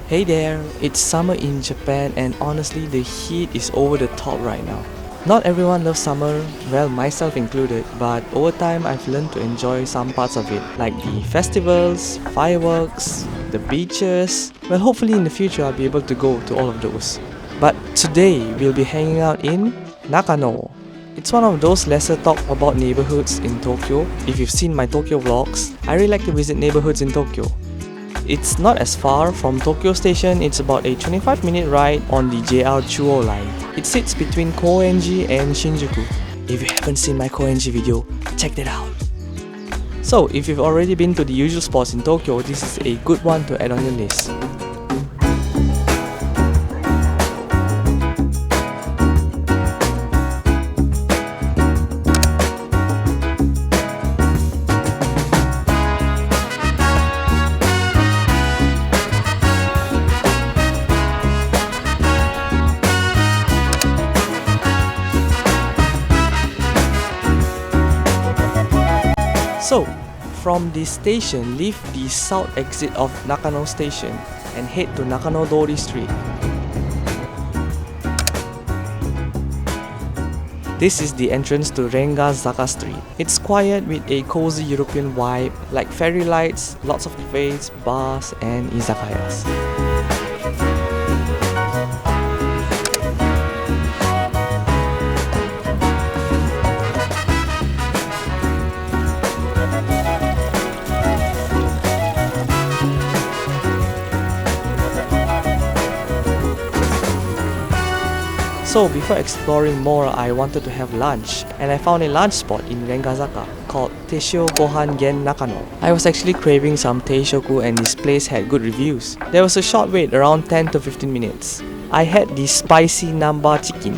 Hey there, it's summer in Japan and honestly the heat is over the top right now. Not everyone loves summer, well myself included, but over time I've learned to enjoy some parts of it, like the festivals, fireworks, the beaches. Well, hopefully in the future I'll be able to go to all of those. But today we'll be hanging out in Nakano. It's one of those lesser talked about neighborhoods in Tokyo. If you've seen my Tokyo vlogs, I really like to visit neighborhoods in Tokyo. It's not as far from Tokyo Station, it's about a 25-minute ride on the JR Chuo line. It sits between Koenji and Shinjuku. If you haven't seen my Koenji video, check that out. So, if you've already been to the usual spots in Tokyo, this is a good one to add on your list. So, from this station, leave the south exit of Nakano Station and head to Nakano Dori Street. This is the entrance to Renga Zaka Street. It's quiet with a cozy European vibe, like fairy lights, lots of cafes, bars and izakayas. So before exploring more, I wanted to have lunch, and I found a lunch spot in Renga Zaka called Teshio Gohan Gen Nakano. I was actually craving some teishoku and this place had good reviews. There was a short wait, around 10 to 15 minutes. I had the spicy namba chicken.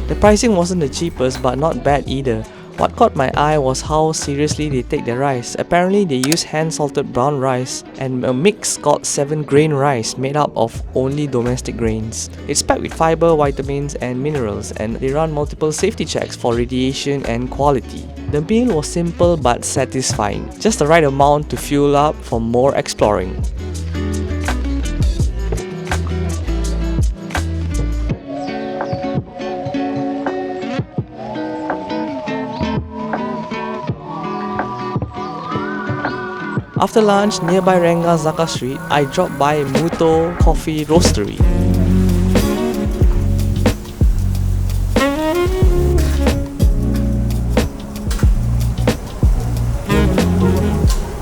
The pricing wasn't the cheapest but not bad either. What caught my eye was how seriously they take their rice. Apparently they use hand-salted brown rice and a mix called 7-grain rice made up of only domestic grains. It's packed with fiber, vitamins and minerals, and they run multiple safety checks for radiation and quality. The meal was simple but satisfying, just the right amount to fuel up for more exploring. After lunch, nearby Renga Zaka Street, I dropped by Muto Coffee Roastery.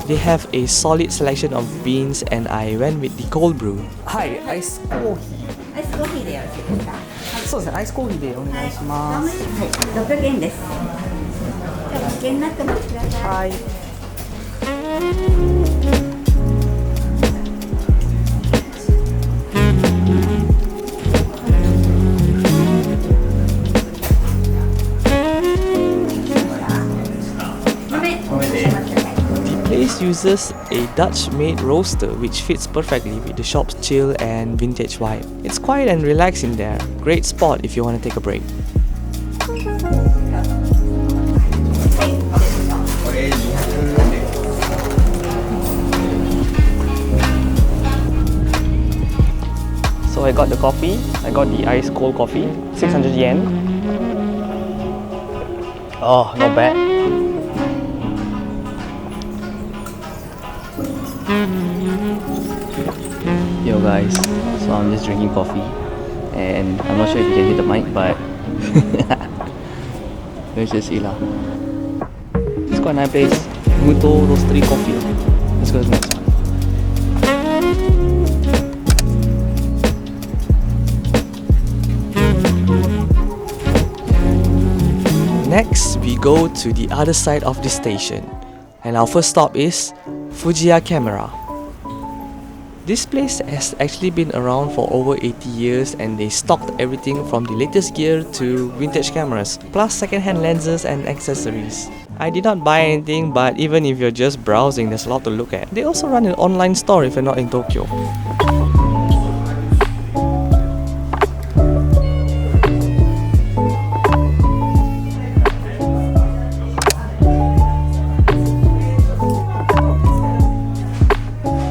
They have a solid selection of beans and I went with the cold brew. Hi, iced coffee. アイスコーヒーでよろしいですか。そうですね、アイスコーヒーでお願いします。はい、600円です。じゃあお付けになってお待ちください。はい。The place uses a Dutch-made roaster which fits perfectly with the shop's chill and vintage vibe. It's quiet and relaxed in there. Great spot if you want to take a break. So I got the coffee. I got the ice cold coffee, 600 yen. Oh, not bad. Yo guys, so I'm just drinking coffee and I'm not sure if you can hit the mic, but let's just see lah. It's quite a nice place. Muto Roastery Coffee. Let's go to the next one. Next, we go to the other side of the station, and our first stop is Fujiya Camera. This place has actually been around for over 80 years and they stocked everything from the latest gear to vintage cameras, plus second-hand lenses and accessories. I did not buy anything, but even if you're just browsing, there's a lot to look at. They also run an online store if you're not in Tokyo.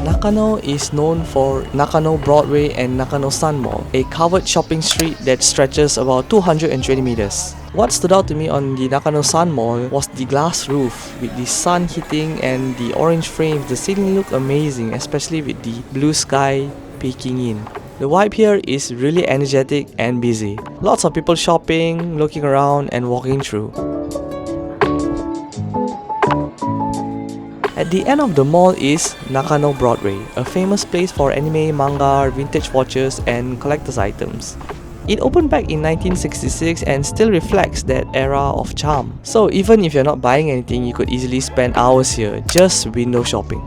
Nakano is known for Nakano Broadway and Nakano Sun Mall, a covered shopping street that stretches about 220 meters. What stood out to me on the Nakano Sun Mall was the glass roof. With the sun hitting and the orange frames, the ceiling looked amazing, especially with the blue sky peeking in. The vibe here is really energetic and busy. Lots of people shopping, looking around and walking through. At the end of the mall is Nakano Broadway, a famous place for anime, manga, vintage watches and collector's items. It opened back in 1966 and still reflects that era of charm. So even if you're not buying anything, you could easily spend hours here just window shopping.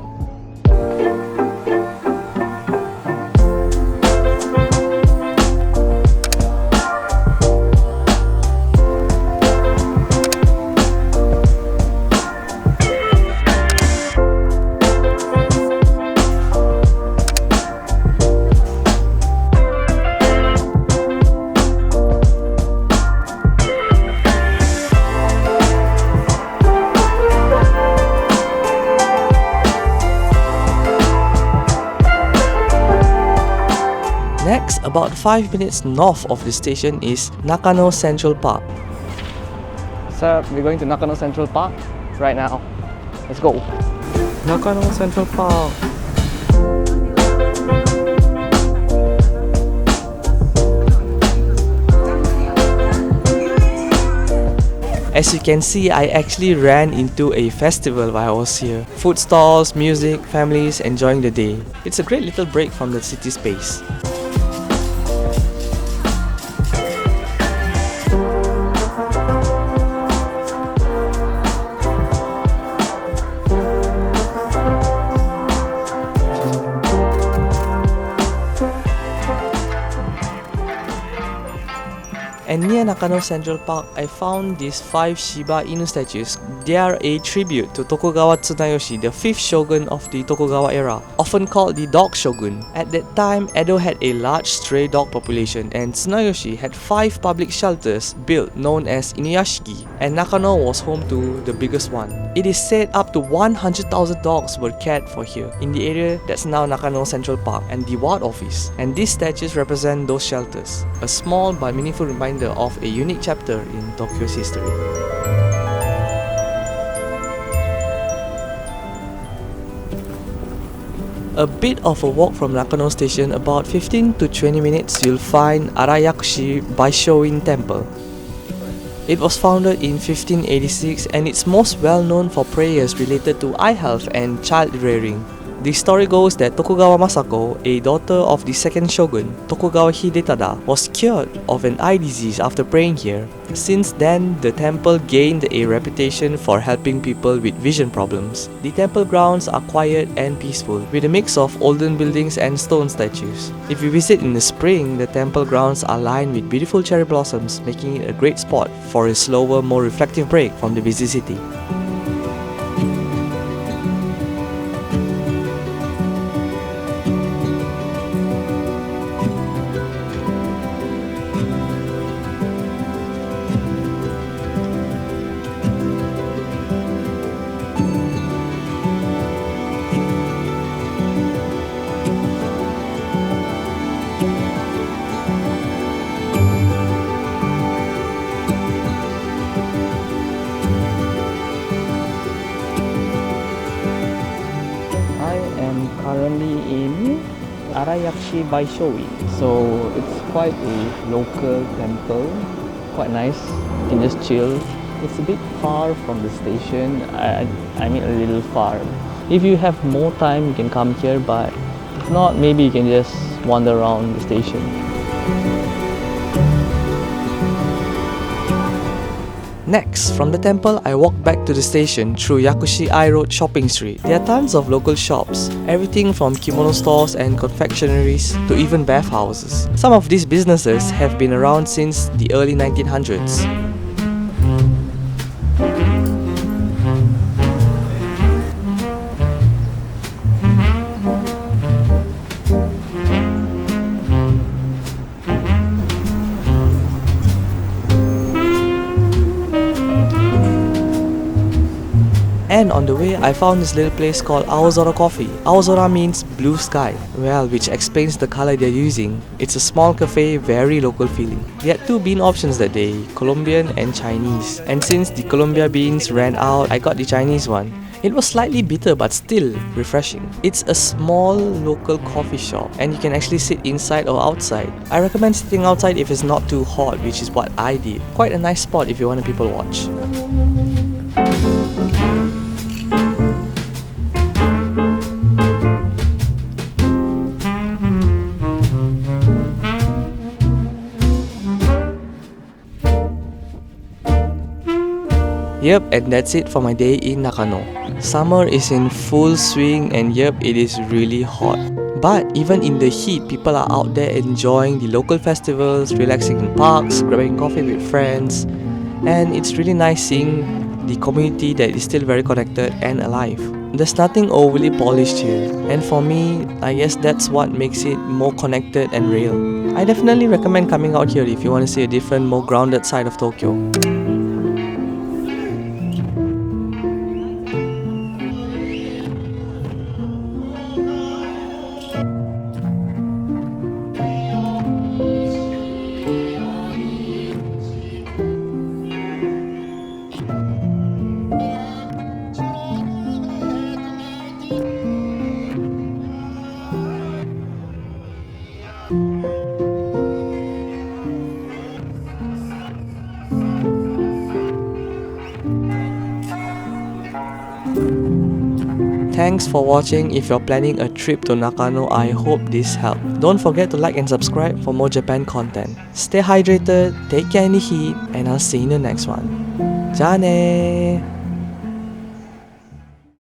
Next, about 5 minutes north of the station is Nakano Central Park. Sir, we're going to Nakano Central Park right now. Let's go. Nakano Central Park. As you can see, I actually ran into a festival while I was here. Food stalls, music, families enjoying the day. It's a great little break from the city space. And near Nakano Central Park, I found these 5 Shiba Inu statues. They are a tribute to Tokugawa Tsunayoshi, the 5th shogun of the Tokugawa era, often called the Dog Shogun. At that time, Edo had a large stray dog population, and Tsunayoshi had 5 public shelters built known as Inuyashiki, and Nakano was home to the biggest one. It is said up to 100,000 dogs were cared for here, in the area that's now Nakano Central Park and the ward office. And these statues represent those shelters, a small but meaningful reminder of a unique chapter in Tokyo's history. A bit of a walk from Nakano Station, about 15 to 20 minutes, you'll find Araiyakushi Baishoin Temple. It was founded in 1586 and it's most well known for prayers related to eye health and child rearing. The story goes that Tokugawa Masako, a daughter of the second shogun, Tokugawa Hidetada, was cured of an eye disease after praying here. Since then, the temple gained a reputation for helping people with vision problems. The temple grounds are quiet and peaceful, with a mix of olden buildings and stone statues. If you visit in the spring, the temple grounds are lined with beautiful cherry blossoms, making it a great spot for a slower, more reflective break from the busy city. Currently in Araiyakushi Baishoin. So it's quite a local temple, quite nice. You can just chill. It's a bit far from the station. I mean a little far. If you have more time, you can come here, but if not, maybe you can just wander around the station. Next, from the temple, I walked back to the station through Yakushi-ai Road Shopping Street. There are tons of local shops, everything from kimono stores and confectionaries to even bathhouses. Some of these businesses have been around since the early 1900s. And on the way, I found this little place called Aozora Coffee. Aozora means blue sky, well, which explains the color they're using. It's a small cafe, very local feeling. We had two bean options that day, Colombian and Chinese. And since the Colombia beans ran out, I got the Chinese one. It was slightly bitter but still refreshing. It's a small local coffee shop and you can actually sit inside or outside. I recommend sitting outside if it's not too hot, which is what I did. Quite a nice spot if you want to people watch. Yep, and that's it for my day in Nakano. Summer is in full swing and yep, it is really hot. But even in the heat, people are out there enjoying the local festivals, relaxing in parks, grabbing coffee with friends. And it's really nice seeing the community that is still very connected and alive. There's nothing overly polished here. And for me, I guess that's what makes it more connected and real. I definitely recommend coming out here if you want to see a different, more grounded side of Tokyo. Thanks for watching. If you're planning a trip to Nakano, I hope this helped. Don't forget to like and subscribe for more Japan content. Stay hydrated, take care in the heat, and I'll see you in the next one. Ja ne!